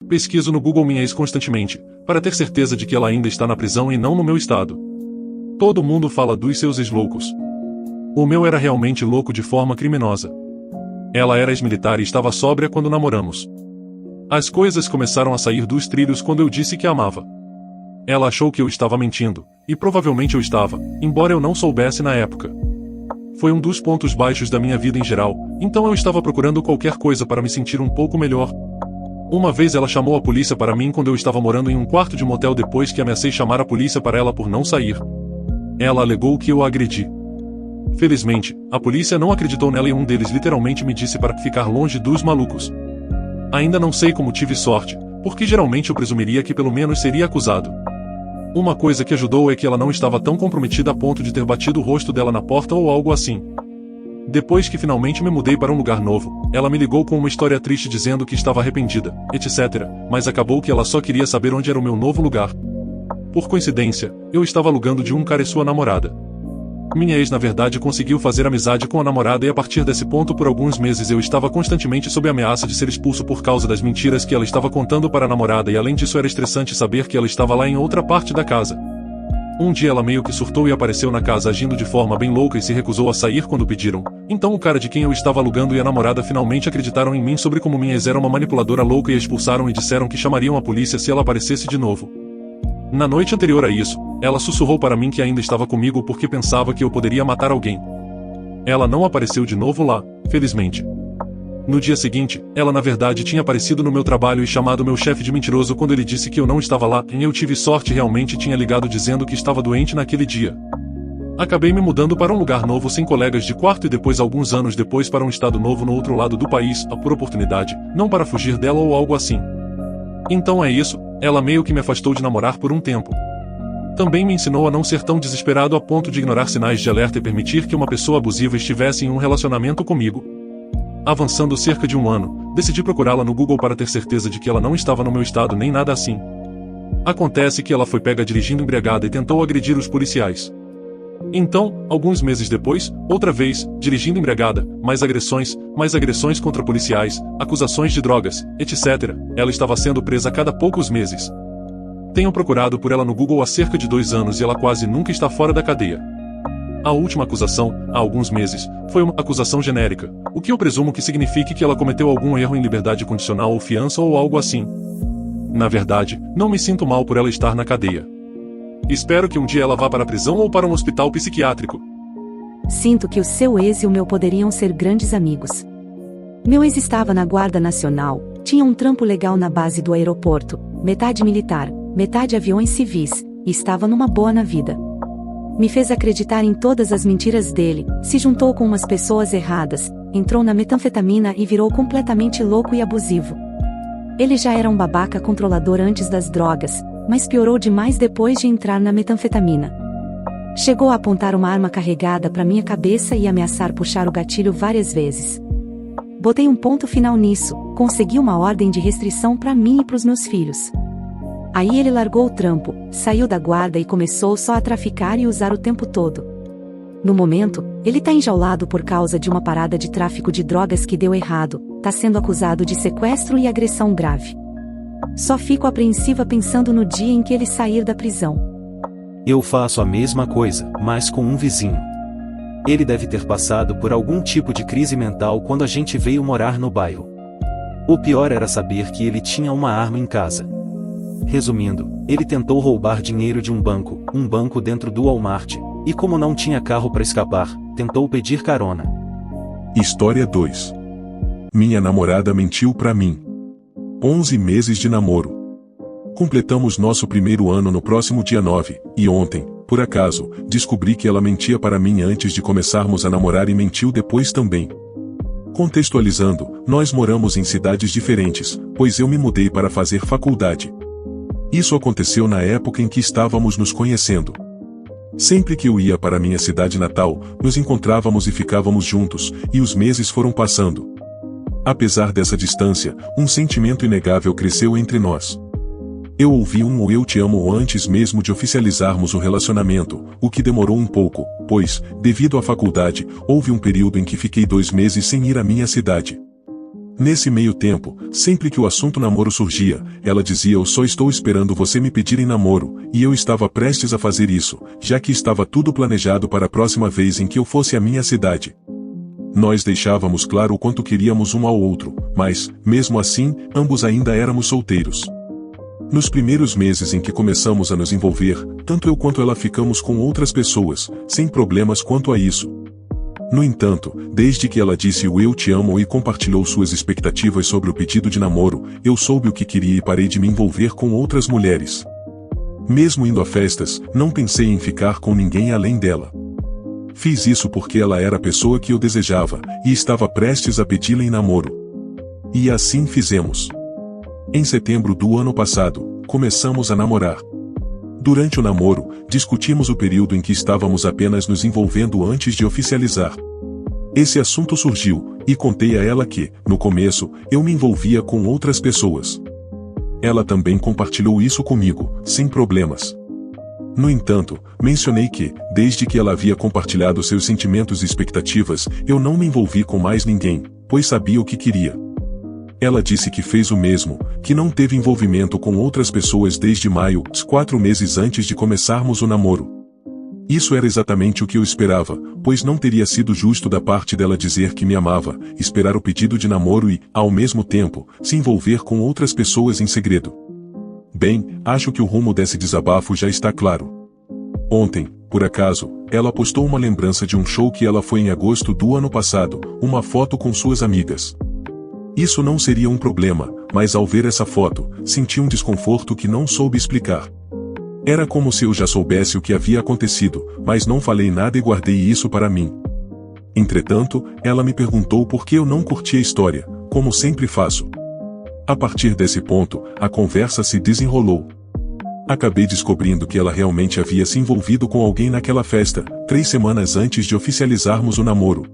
pesquiso no Google minha ex constantemente, para ter certeza de que ela ainda está na prisão e não no meu estado. Todo mundo fala dos seus ex-loucos. O meu era realmente louco de forma criminosa. Ela era ex-militar e estava sóbria quando namoramos. As coisas começaram a sair dos trilhos quando eu disse que a amava. Ela achou que eu estava mentindo, e provavelmente eu estava, embora eu não soubesse na época. Foi um dos pontos baixos da minha vida em geral, então eu estava procurando qualquer coisa para me sentir um pouco melhor. Uma vez ela chamou a polícia para mim quando eu estava morando em um quarto de motel depois que ameacei chamar a polícia para ela por não sair. Ela alegou que eu a agredi. Felizmente, a polícia não acreditou nela e um deles literalmente me disse para ficar longe dos malucos. Ainda não sei como tive sorte, porque geralmente eu presumiria que pelo menos seria acusado. Uma coisa que ajudou é que ela não estava tão comprometida a ponto de ter batido o rosto dela na porta ou algo assim. Depois que finalmente me mudei para um lugar novo, ela me ligou com uma história triste dizendo que estava arrependida, etc., mas acabou que ela só queria saber onde era o meu novo lugar. Por coincidência, eu estava alugando de um cara e sua namorada. Minha ex na verdade conseguiu fazer amizade com a namorada e a partir desse ponto por alguns meses eu estava constantemente sob ameaça de ser expulso por causa das mentiras que ela estava contando para a namorada e além disso era estressante saber que ela estava lá em outra parte da casa. Um dia ela meio que surtou e apareceu na casa agindo de forma bem louca e se recusou a sair quando pediram, então o cara de quem eu estava alugando e a namorada finalmente acreditaram em mim sobre como minha ex era uma manipuladora louca e a expulsaram e disseram que chamariam a polícia se ela aparecesse de novo. Na noite anterior a isso, ela sussurrou para mim que ainda estava comigo porque pensava que eu poderia matar alguém. Ela não apareceu de novo lá, felizmente. No dia seguinte, ela na verdade tinha aparecido no meu trabalho e chamado meu chefe de mentiroso quando ele disse que eu não estava lá e eu tive sorte e realmente tinha ligado dizendo que estava doente naquele dia. Acabei me mudando para um lugar novo sem colegas de quarto e depois alguns anos depois para um estado novo no outro lado do país, por oportunidade, não para fugir dela ou algo assim. Então é isso, ela meio que me afastou de namorar por um tempo. Também me ensinou a não ser tão desesperado a ponto de ignorar sinais de alerta e permitir que uma pessoa abusiva estivesse em um relacionamento comigo. Avançando cerca de um ano, decidi procurá-la no Google para ter certeza de que ela não estava no meu estado nem nada assim. Acontece que ela foi pega dirigindo embriagada e tentou agredir os policiais. Então, alguns meses depois, outra vez, dirigindo embriagada, mais agressões contra policiais, acusações de drogas, etc., ela estava sendo presa a cada poucos meses. Tenho procurado por ela no Google há cerca de 2 anos e ela quase nunca está fora da cadeia. A última acusação, há alguns meses, foi uma acusação genérica, o que eu presumo que signifique que ela cometeu algum erro em liberdade condicional ou fiança ou algo assim. Na verdade, não me sinto mal por ela estar na cadeia. Espero que um dia ela vá para a prisão ou para um hospital psiquiátrico. Sinto que o seu ex e o meu poderiam ser grandes amigos. Meu ex estava na Guarda Nacional, tinha um trampo legal na base do aeroporto, metade militar, metade aviões civis, e estava numa boa na vida. Me fez acreditar em todas as mentiras dele, se juntou com umas pessoas erradas, entrou na metanfetamina e virou completamente louco e abusivo. Ele já era um babaca controlador antes das drogas, mas piorou demais depois de entrar na metanfetamina. Chegou a apontar uma arma carregada para minha cabeça e ameaçar puxar o gatilho várias vezes. Botei um ponto final nisso, consegui uma ordem de restrição para mim e para os meus filhos. Aí ele largou o trampo, saiu da guarda e começou só a traficar e usar o tempo todo. No momento, ele tá enjaulado por causa de uma parada de tráfico de drogas que deu errado, tá sendo acusado de sequestro e agressão grave. Só fico apreensiva pensando no dia em que ele sair da prisão. Eu faço a mesma coisa, mas com um vizinho. Ele deve ter passado por algum tipo de crise mental quando a gente veio morar no bairro. O pior era saber que ele tinha uma arma em casa. Resumindo, ele tentou roubar dinheiro de um banco dentro do Walmart, e como não tinha carro para escapar, tentou pedir carona. História 2. Minha namorada mentiu pra mim. 11 meses de namoro. Completamos nosso primeiro ano no próximo dia 9, e ontem, por acaso, descobri que ela mentia para mim antes de começarmos a namorar e mentiu depois também. Contextualizando, nós moramos em cidades diferentes, pois eu me mudei para fazer faculdade. Isso aconteceu na época em que estávamos nos conhecendo. Sempre que eu ia para minha cidade natal, nos encontrávamos e ficávamos juntos, e os meses foram passando. Apesar dessa distância, um sentimento inegável cresceu entre nós. Eu ouvi um "eu te amo" antes mesmo de oficializarmos o relacionamento, o que demorou um pouco, pois, devido à faculdade, houve um período em que fiquei 2 meses sem ir à minha cidade. Nesse meio tempo, sempre que o assunto namoro surgia, ela dizia: eu só estou esperando você me pedir em namoro, e eu estava prestes a fazer isso, já que estava tudo planejado para a próxima vez em que eu fosse à minha cidade. Nós deixávamos claro o quanto queríamos um ao outro, mas, mesmo assim, ambos ainda éramos solteiros. Nos primeiros meses em que começamos a nos envolver, tanto eu quanto ela ficamos com outras pessoas, sem problemas quanto a isso. No entanto, desde que ela disse o "eu te amo" e compartilhou suas expectativas sobre o pedido de namoro, eu soube o que queria e parei de me envolver com outras mulheres. Mesmo indo a festas, não pensei em ficar com ninguém além dela. Fiz isso porque ela era a pessoa que eu desejava, e estava prestes a pedi-la em namoro. E assim fizemos. Em setembro do ano passado, começamos a namorar. Durante o namoro, discutimos o período em que estávamos apenas nos envolvendo antes de oficializar. Esse assunto surgiu, e contei a ela que, no começo, eu me envolvia com outras pessoas. Ela também compartilhou isso comigo, sem problemas. No entanto, mencionei que, desde que ela havia compartilhado seus sentimentos e expectativas, eu não me envolvi com mais ninguém, pois sabia o que queria. Ela disse que fez o mesmo, que não teve envolvimento com outras pessoas desde maio, 4 meses antes de começarmos o namoro. Isso era exatamente o que eu esperava, pois não teria sido justo da parte dela dizer que me amava, esperar o pedido de namoro e, ao mesmo tempo, se envolver com outras pessoas em segredo. Bem, acho que o rumo desse desabafo já está claro. Ontem, por acaso, ela postou uma lembrança de um show que ela foi em agosto do ano passado, uma foto com suas amigas. Isso não seria um problema, mas ao ver essa foto, senti um desconforto que não soube explicar. Era como se eu já soubesse o que havia acontecido, mas não falei nada e guardei isso para mim. Entretanto, ela me perguntou por que eu não curti a história, como sempre faço. A partir desse ponto, a conversa se desenrolou. Acabei descobrindo que ela realmente havia se envolvido com alguém naquela festa, 3 semanas antes de oficializarmos o namoro.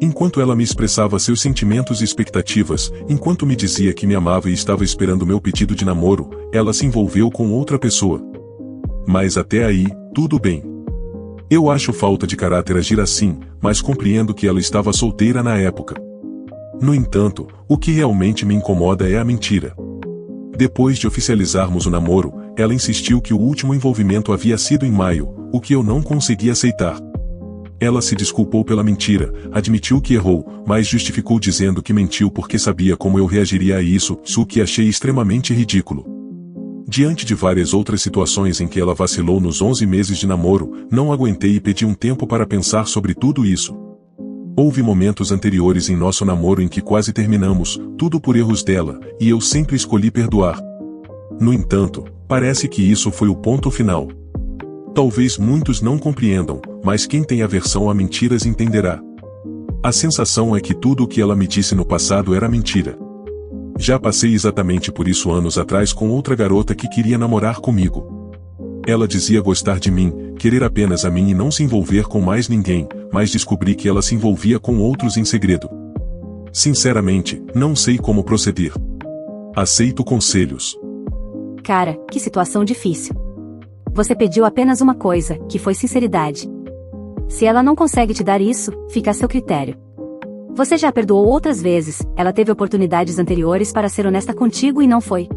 Enquanto ela me expressava seus sentimentos e expectativas, enquanto me dizia que me amava e estava esperando meu pedido de namoro, ela se envolveu com outra pessoa. Mas até aí, tudo bem. Eu acho falta de caráter agir assim, mas compreendo que ela estava solteira na época. No entanto, o que realmente me incomoda é a mentira. Depois de oficializarmos o namoro, ela insistiu que o último envolvimento havia sido em maio, o que eu não consegui aceitar. Ela se desculpou pela mentira, admitiu que errou, mas justificou dizendo que mentiu porque sabia como eu reagiria a isso, o que achei extremamente ridículo. Diante de várias outras situações em que ela vacilou nos 11 meses de namoro, não aguentei e pedi um tempo para pensar sobre tudo isso. Houve momentos anteriores em nosso namoro em que quase terminamos, tudo por erros dela, e eu sempre escolhi perdoar. No entanto, parece que isso foi o ponto final. Talvez muitos não compreendam, mas quem tem aversão a mentiras entenderá. A sensação é que tudo o que ela me disse no passado era mentira. Já passei exatamente por isso anos atrás com outra garota que queria namorar comigo. Ela dizia gostar de mim, querer apenas a mim e não se envolver com mais ninguém, mas descobri que ela se envolvia com outros em segredo. Sinceramente, não sei como proceder. Aceito conselhos. Cara, que situação difícil. Você pediu apenas uma coisa, que foi sinceridade. Se ela não consegue te dar isso, fica a seu critério. Você já a perdoou outras vezes, ela teve oportunidades anteriores para ser honesta contigo e não foi.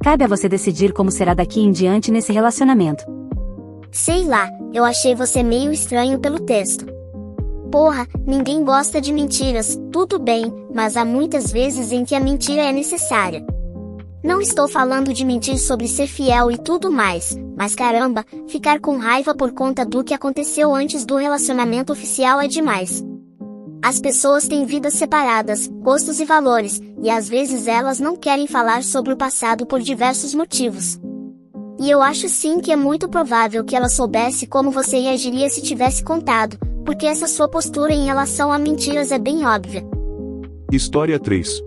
Cabe a você decidir como será daqui em diante nesse relacionamento. Sei lá, eu achei você meio estranho pelo texto. Porra, ninguém gosta de mentiras, tudo bem, mas há muitas vezes em que a mentira é necessária. Não estou falando de mentir sobre ser fiel e tudo mais, mas caramba, ficar com raiva por conta do que aconteceu antes do relacionamento oficial é demais. As pessoas têm vidas separadas, gostos e valores, e às vezes elas não querem falar sobre o passado por diversos motivos. E eu acho sim que é muito provável que ela soubesse como você reagiria se tivesse contado, porque essa sua postura em relação a mentiras é bem óbvia. História 3.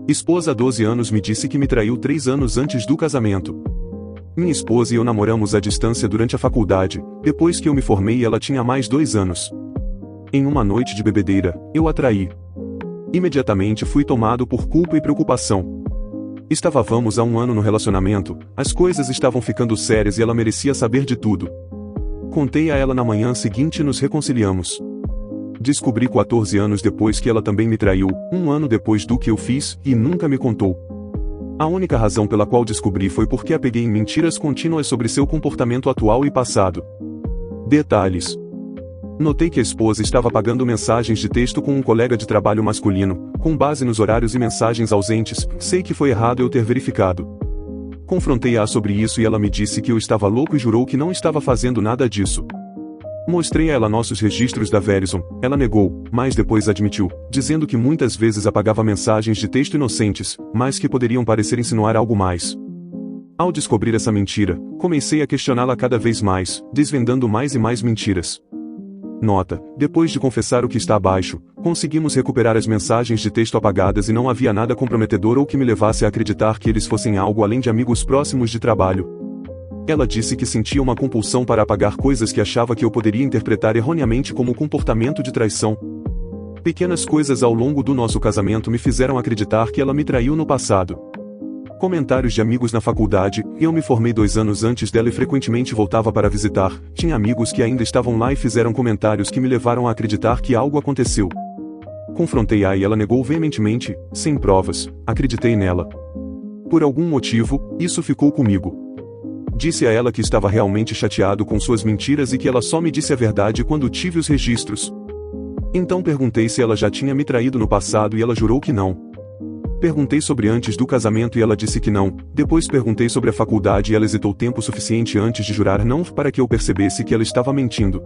Esposa há 12 anos me disse que me traiu 3 anos antes do casamento. Minha esposa e eu namoramos à distância durante a faculdade, depois que eu me formei ela tinha mais 2 anos. Em uma noite de bebedeira, eu a traí. Imediatamente fui tomado por culpa e preocupação. Estávamos há 1 ano no relacionamento, as coisas estavam ficando sérias e ela merecia saber de tudo. Contei a ela na manhã seguinte e nos reconciliamos. Descobri 14 anos depois que ela também me traiu, um ano depois do que eu fiz, e nunca me contou. A única razão pela qual descobri foi porque a peguei em mentiras contínuas sobre seu comportamento atual e passado. Detalhes. Notei que a esposa estava pagando mensagens de texto com um colega de trabalho masculino, com base nos horários e mensagens ausentes. Sei que foi errado eu ter verificado. Confrontei-a sobre isso e ela me disse que eu estava louco e jurou que não estava fazendo nada disso. Mostrei a ela nossos registros da Verizon, ela negou, mas depois admitiu, dizendo que muitas vezes apagava mensagens de texto inocentes, mas que poderiam parecer insinuar algo mais. Ao descobrir essa mentira, comecei a questioná-la cada vez mais, desvendando mais e mais mentiras. Nota: depois de confessar o que está abaixo, conseguimos recuperar as mensagens de texto apagadas e não havia nada comprometedor ou que me levasse a acreditar que eles fossem algo além de amigos próximos de trabalho. Ela disse que sentia uma compulsão para apagar coisas que achava que eu poderia interpretar erroneamente como comportamento de traição. Pequenas coisas ao longo do nosso casamento me fizeram acreditar que ela me traiu no passado. Comentários de amigos na faculdade: eu me formei 2 anos antes dela e frequentemente voltava para visitar. Tinha amigos que ainda estavam lá e fizeram comentários que me levaram a acreditar que algo aconteceu. Confrontei-a e ela negou veementemente, sem provas. Acreditei nela. Por algum motivo, isso ficou comigo. Disse a ela que estava realmente chateado com suas mentiras e que ela só me disse a verdade quando tive os registros. Então perguntei se ela já tinha me traído no passado e ela jurou que não. Perguntei sobre antes do casamento e ela disse que não. Depois perguntei sobre a faculdade e ela hesitou tempo suficiente antes de jurar não para que eu percebesse que ela estava mentindo.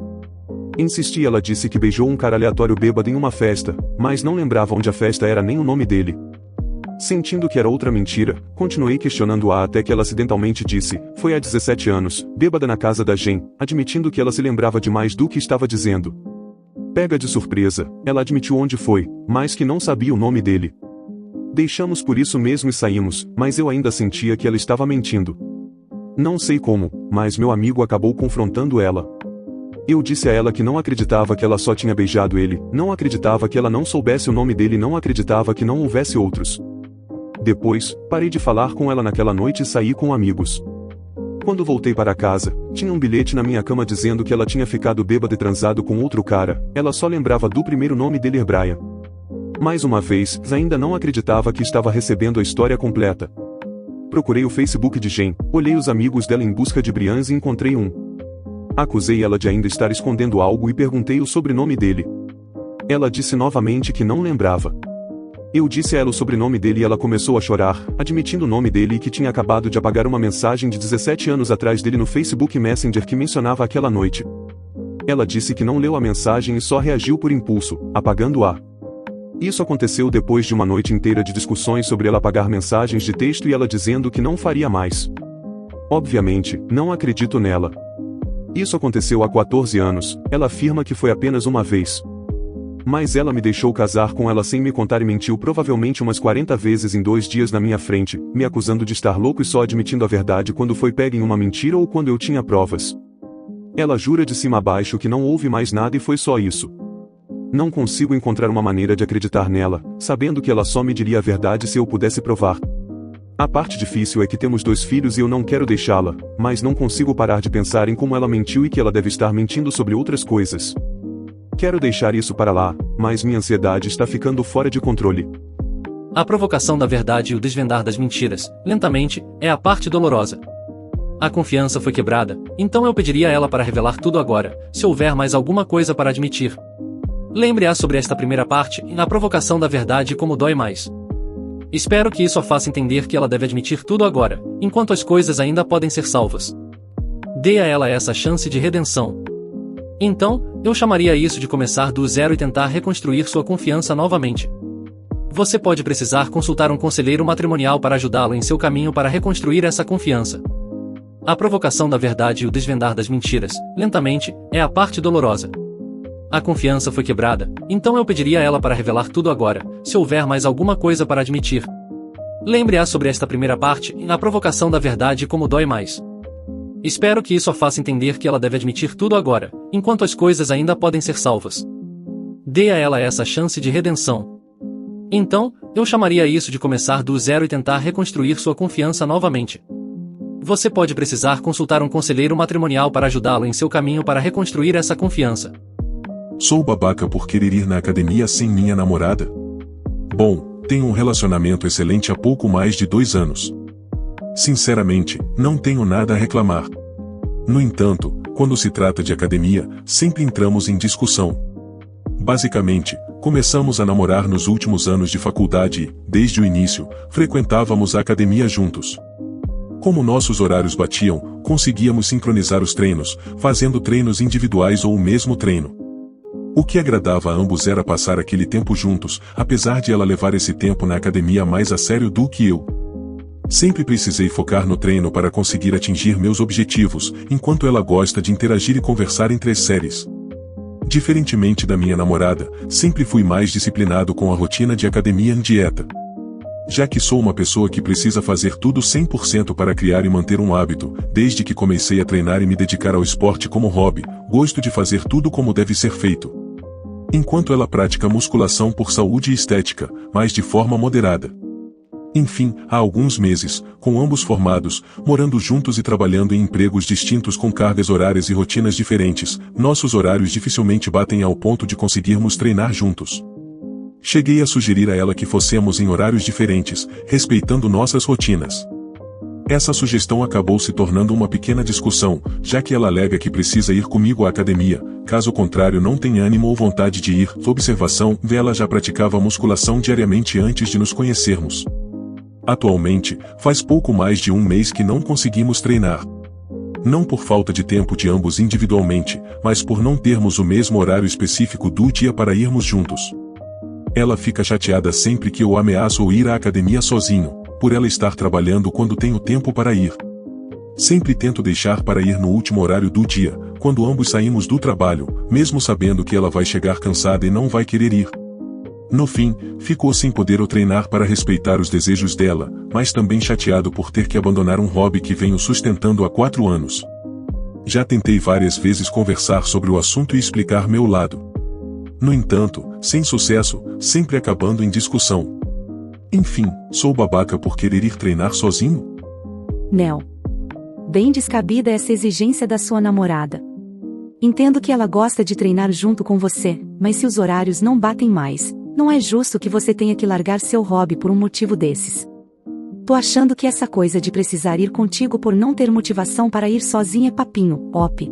Insisti e ela disse que beijou um cara aleatório bêbado em uma festa, mas não lembrava onde a festa era nem o nome dele. Sentindo que era outra mentira, continuei questionando-a até que ela acidentalmente disse: foi há 17 anos, bêbada na casa da Jen, admitindo que ela se lembrava demais do que estava dizendo. Pega de surpresa, ela admitiu onde foi, mas que não sabia o nome dele. Deixamos por isso mesmo e saímos, mas eu ainda sentia que ela estava mentindo. Não sei como, mas meu amigo acabou confrontando ela. Eu disse a ela que não acreditava que ela só tinha beijado ele, não acreditava que ela não soubesse o nome dele e não acreditava que não houvesse outros. Depois, parei de falar com ela naquela noite e saí com amigos. Quando voltei para casa, tinha um bilhete na minha cama dizendo que ela tinha ficado bêbada e transado com outro cara, ela só lembrava do primeiro nome dele, Brian. Mais uma vez, ainda não acreditava que estava recebendo a história completa. Procurei o Facebook de Jen, olhei os amigos dela em busca de Brian e encontrei um. Acusei ela de ainda estar escondendo algo e perguntei o sobrenome dele. Ela disse novamente que não lembrava. Eu disse a ela o sobrenome dele e ela começou a chorar, admitindo o nome dele e que tinha acabado de apagar uma mensagem de 17 anos atrás dele no Facebook Messenger que mencionava aquela noite. Ela disse que não leu a mensagem e só reagiu por impulso, apagando-a. Isso aconteceu depois de uma noite inteira de discussões sobre ela apagar mensagens de texto e ela dizendo que não faria mais. Obviamente, não acredito nela. Isso aconteceu há 14 anos, ela afirma que foi apenas uma vez. Mas ela me deixou casar com ela sem me contar e mentiu provavelmente umas 40 vezes em 2 dias na minha frente, me acusando de estar louco e só admitindo a verdade quando foi pega em uma mentira ou quando eu tinha provas. Ela jura de cima a baixo que não houve mais nada e foi só isso. Não consigo encontrar uma maneira de acreditar nela, sabendo que ela só me diria a verdade se eu pudesse provar. A parte difícil é que temos 2 filhos e eu não quero deixá-la, mas não consigo parar de pensar em como ela mentiu e que ela deve estar mentindo sobre outras coisas. Quero deixar isso para lá, mas minha ansiedade está ficando fora de controle. A provocação da verdade e o desvendar das mentiras, lentamente, é a parte dolorosa. A confiança foi quebrada, então eu pediria a ela para revelar tudo agora, se houver mais alguma coisa para admitir. Lembre-a sobre esta primeira parte e a provocação da verdade como dói mais. Espero que isso a faça entender que ela deve admitir tudo agora, enquanto as coisas ainda podem ser salvas. Dê a ela essa chance de redenção. Então, eu chamaria isso de começar do zero e tentar reconstruir sua confiança novamente. Você pode precisar consultar um conselheiro matrimonial para ajudá-lo em seu caminho para reconstruir essa confiança. A provocação da verdade e o desvendar das mentiras, lentamente, é a parte dolorosa. A confiança foi quebrada, então eu pediria a ela para revelar tudo agora, se houver mais alguma coisa para admitir. Lembre-a sobre esta primeira parte e a provocação da verdade como dói mais. Espero que isso a faça entender que ela deve admitir tudo agora, enquanto as coisas ainda podem ser salvas. Dê a ela essa chance de redenção. Então, eu chamaria isso de começar do zero e tentar reconstruir sua confiança novamente. Você pode precisar consultar um conselheiro matrimonial para ajudá-lo em seu caminho para reconstruir essa confiança. Sou babaca por querer ir na academia sem minha namorada? Bom, tenho um relacionamento excelente há pouco mais de 2 anos. Sinceramente, não tenho nada a reclamar. No entanto, quando se trata de academia, sempre entramos em discussão. Basicamente, começamos a namorar nos últimos anos de faculdade e, desde o início, frequentávamos a academia juntos. Como nossos horários batiam, conseguíamos sincronizar os treinos, fazendo treinos individuais ou o mesmo treino. O que agradava a ambos era passar aquele tempo juntos, apesar de ela levar esse tempo na academia mais a sério do que eu. Sempre precisei focar no treino para conseguir atingir meus objetivos, enquanto ela gosta de interagir e conversar entre as séries. Diferentemente da minha namorada, sempre fui mais disciplinado com a rotina de academia e dieta. Já que sou uma pessoa que precisa fazer tudo 100% para criar e manter um hábito, desde que comecei a treinar e me dedicar ao esporte como hobby, gosto de fazer tudo como deve ser feito. Enquanto ela pratica musculação por saúde e estética, mas de forma moderada. Enfim, há alguns meses, com ambos formados, morando juntos e trabalhando em empregos distintos com cargas horárias e rotinas diferentes, nossos horários dificilmente batem ao ponto de conseguirmos treinar juntos. Cheguei a sugerir a ela que fossemos em horários diferentes, respeitando nossas rotinas. Essa sugestão acabou se tornando uma pequena discussão, já que ela alega que precisa ir comigo à academia, caso contrário não tem ânimo ou vontade de ir. Observação: ela já praticava musculação diariamente antes de nos conhecermos. Atualmente, faz pouco mais de 1 mês que não conseguimos treinar. Não por falta de tempo de ambos individualmente, mas por não termos o mesmo horário específico do dia para irmos juntos. Ela fica chateada sempre que eu ameaço ir à academia sozinho, por ela estar trabalhando quando tenho tempo para ir. Sempre tento deixar para ir no último horário do dia, quando ambos saímos do trabalho, mesmo sabendo que ela vai chegar cansada e não vai querer ir. No fim, ficou sem poder treinar para respeitar os desejos dela, mas também chateado por ter que abandonar um hobby que venho sustentando há 4 anos. Já tentei várias vezes conversar sobre o assunto e explicar meu lado. No entanto, sem sucesso, sempre acabando em discussão. Enfim, sou babaca por querer ir treinar sozinho? Nel. Bem descabida essa exigência da sua namorada. Entendo que ela gosta de treinar junto com você, mas se os horários não batem mais, não é justo que você tenha que largar seu hobby por um motivo desses. Tô achando que essa coisa de precisar ir contigo por não ter motivação para ir sozinha é papinho, op.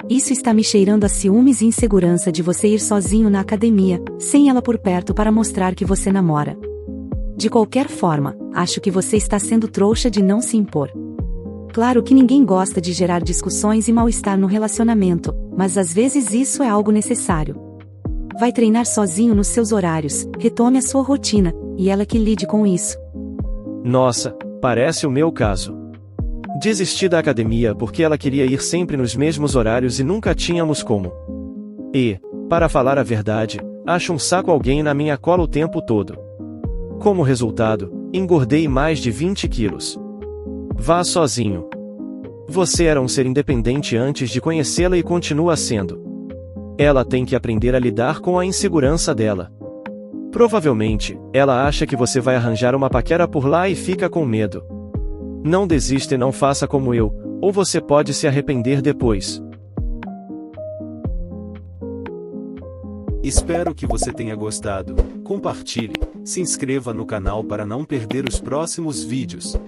Isso está me cheirando a ciúmes e insegurança de você ir sozinho na academia, sem ela por perto para mostrar que você namora. De qualquer forma, acho que você está sendo trouxa de não se impor. Claro que ninguém gosta de gerar discussões e mal-estar no relacionamento, mas às vezes isso é algo necessário. Vai treinar sozinho nos seus horários, retome a sua rotina, e ela que lide com isso. Nossa, parece o meu caso. Desisti da academia porque ela queria ir sempre nos mesmos horários e nunca tínhamos como. E, para falar a verdade, acho um saco alguém na minha cola o tempo todo. Como resultado, engordei mais de 20 quilos. Vá sozinho. Você era um ser independente antes de conhecê-la e continua sendo. Ela tem que aprender a lidar com a insegurança dela. Provavelmente, ela acha que você vai arranjar uma paquera por lá e fica com medo. Não desista e não faça como eu, ou você pode se arrepender depois. Espero que você tenha gostado. Compartilhe, se inscreva no canal para não perder os próximos vídeos.